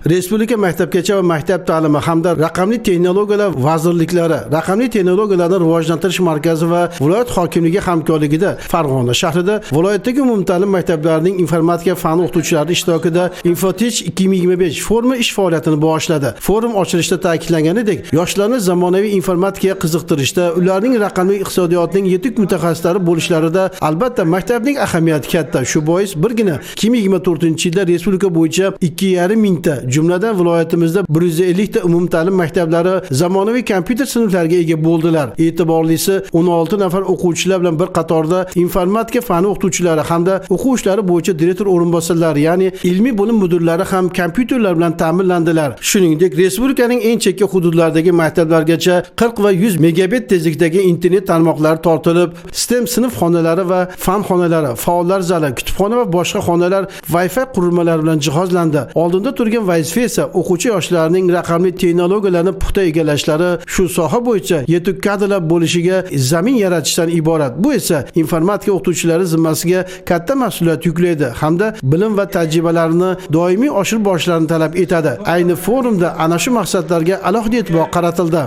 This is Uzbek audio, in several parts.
Respublika maktabgacha va maktab ta'limi hamda raqamli texnologiyalar vazirliklari, raqamli texnologiyalarni rivojlantirish markazi va viloyat hokimligi hamkorligida Farg'ona shahrida viloyatdagi umumta'lim maktablarining informatika fani o'qituvchilari ishtirokida Infotech 2025 forumi ish faoliyatini boshladi. Forum ochilishida ta'kidlanganidek, yoshlarni zamonaviy informatikaga qiziqtirishda, ularning raqamli iqtisodiyotning yetuk mutaxassislari bo'lishlarida albatta maktabning ahamiyati katta. Shu bois birgina 2024-yilda respublika bo'yicha 2,5 mingta, jumladan viloyatimizda 150 ta umumta'lim maktablari zamonaviy kompyuter sinflariga ega bo'ldilar. E'tiborlisi 16 nafar o'quvchilar bilan bir qatorda informatika fani o'qituvchilari hamda o'quv ishlari bo'yicha direktor o'rinbosarlari, ya'ni ilmiy bo'lim mudirlari ham kompyuterlar bilan ta'minlandilar. Shuningdek, respublikaning eng chekka hududlaridagi maktablargacha 40 va 100 megabit tezlikdagi internet tarmoqlari tortilib, STEM sinf xonalari va fan xonalari, faollar zali, kutubxona va boshqa xonalar Wi-Fi qurilmalari bilan jihozlandi. Oldinda turgan vazifa esa o'quvchi yoshlarning raqamli texnologiyalarni puxta egallashlari, shu soha bo'yicha yetuk kadrlar bo'lishiga zamin yaratishdan iborat. Bu esa informatika o'qituvchilari zimmasiga katta mas'uliyat yuklaydi hamda bilim va tajribalarini doimiy oshirib borishlarini talab etadi. Ayni forumda ana shu maqsadlarga alohida e'tibor qaratildi.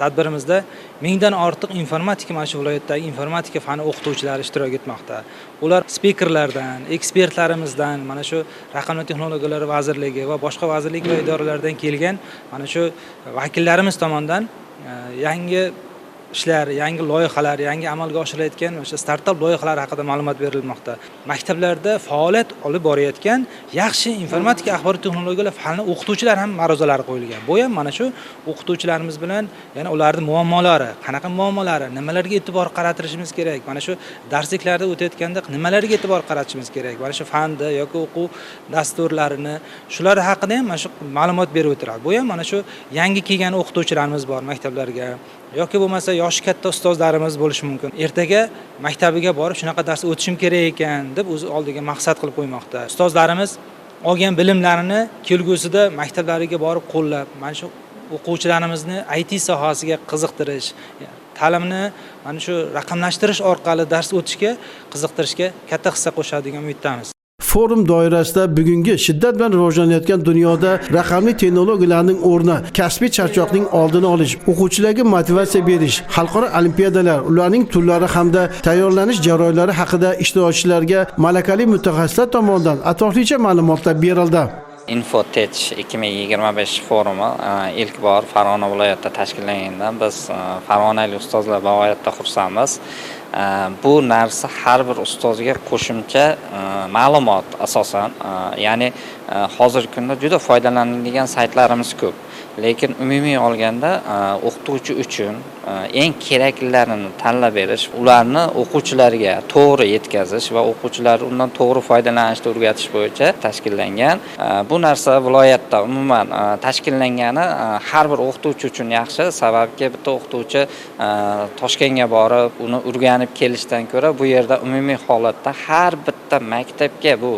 Tadbirimizda mingdan ortiq informatika mana shu viloyatdagi informatika fani o'qituvchilari ishtirok etmoqda. Ular spikerlardan, ekspertlarimizdan, mana shu raqamli texnologiyalar vazirligi va boshqa vazirlik va idoralardan kelgan mana shu vakillarimiz tomonidan yangi ishlar, yangi loyihalar, yangi amalga oshirilayotgan o'sha startup loyihalar haqida ma'lumot berilmoqda. Maktablarda faoliyat olib borayotgan yaxshi informatika axborot texnologiyalar fani o'qituvchilar ham ma'ruzalari qo'yilgan. Bu ham mana shu o'qituvchilarimiz bilan yana ularning muammolari, qanaqa muammolari, nimalarga e'tibor qaratishimiz kerak, mana shu darsliklarda o'tayotganda nimalarga e'tibor qaratishimiz kerak, mana shu fanda yoki o'quv dasturlarini, shular haqida ham mana shu ma'lumot berib o'tiradi. Bu ham mana shu yangi kelgan o'qituvchilarimiz bor maktablarga yoki bo'lmasa yoshi katta ustozlarimiz bo'lishi mumkin. Ertaga maktabiga borib shunaqa dars o'tishim kerak ekan deb o'zi oldiga maqsad qilib qo'ymoqda. Ustozlarimiz olgan bilimlarini kelgusida maktablariga borib qo'llab, mana shu o'quvchilarimizni IT sohasiga qiziqtirish, ta'limni mana shu raqamlashtirish orqali dars o'tishga qiziqtirishga katta hissa qo'shadi degan umiddamiz. Forum doirasida bugungi shiddat bilan rivojlanayotgan dunyoda raqamli texnologiyalarning o'rni, kasbiy charchoqning oldini olish, o'quvchilarga motivatsiya berish, xalqaro olimpiadalar, ularning turlari hamda tayyorlanish jarayonlari haqida ishtirokchilarga malakali mutaxassislar tomonidan atroflicha ma'lumotlar berildi. Infotech 2025 forumi ilk bor Farg'ona viloyatida tashkillanganidan biz farg'onalik ustozlar bag'oyatda xursandmiz. Bu narsa har bir ustozga qo'shimcha ma'lumot asosan, ya'ni hozirgi kunda juda foydalanadigan saytlarimiz ko'p. Lekin umumiy olganda o'qituvchi uchun eng keraklilarini tanlab berish, ularni o'quvchilarga to'g'ri yetkazish va o'quvchilar undan to'g'ri foydalanishni o'rgatish bo'yicha tashkillangan. Bu narsa viloyatda umuman tashkillangani har bir o'qituvchi uchun yaxshi, sababki bitta o'qituvchi Toshkentga borib, uni o'rganib kelishdan ko'ra bu yerda umumiy holatda har bitta maktabga bu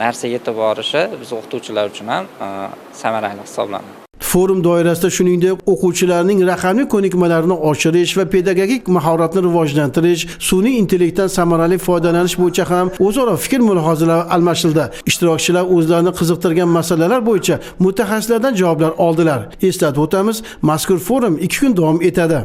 narsa yetib borishi biz o'qituvchilar uchun ham samarali hisoblanadi. Forum doirasida shuningdek o'quvchilarning raqamli ko'nikmalarini oshirish va pedagogik mahoratni rivojlantirish, sun'iy intellektdan samarali foydalanish bo'yicha ham o'zaro fikr mulohazalar almashildi. Ishtirokchilar o'zlarini qiziqtirgan masalalar bo'yicha mutaxassislardan javoblar oldilar. Eslatib o'tamiz, mazkur forum 2 kun davom etadi.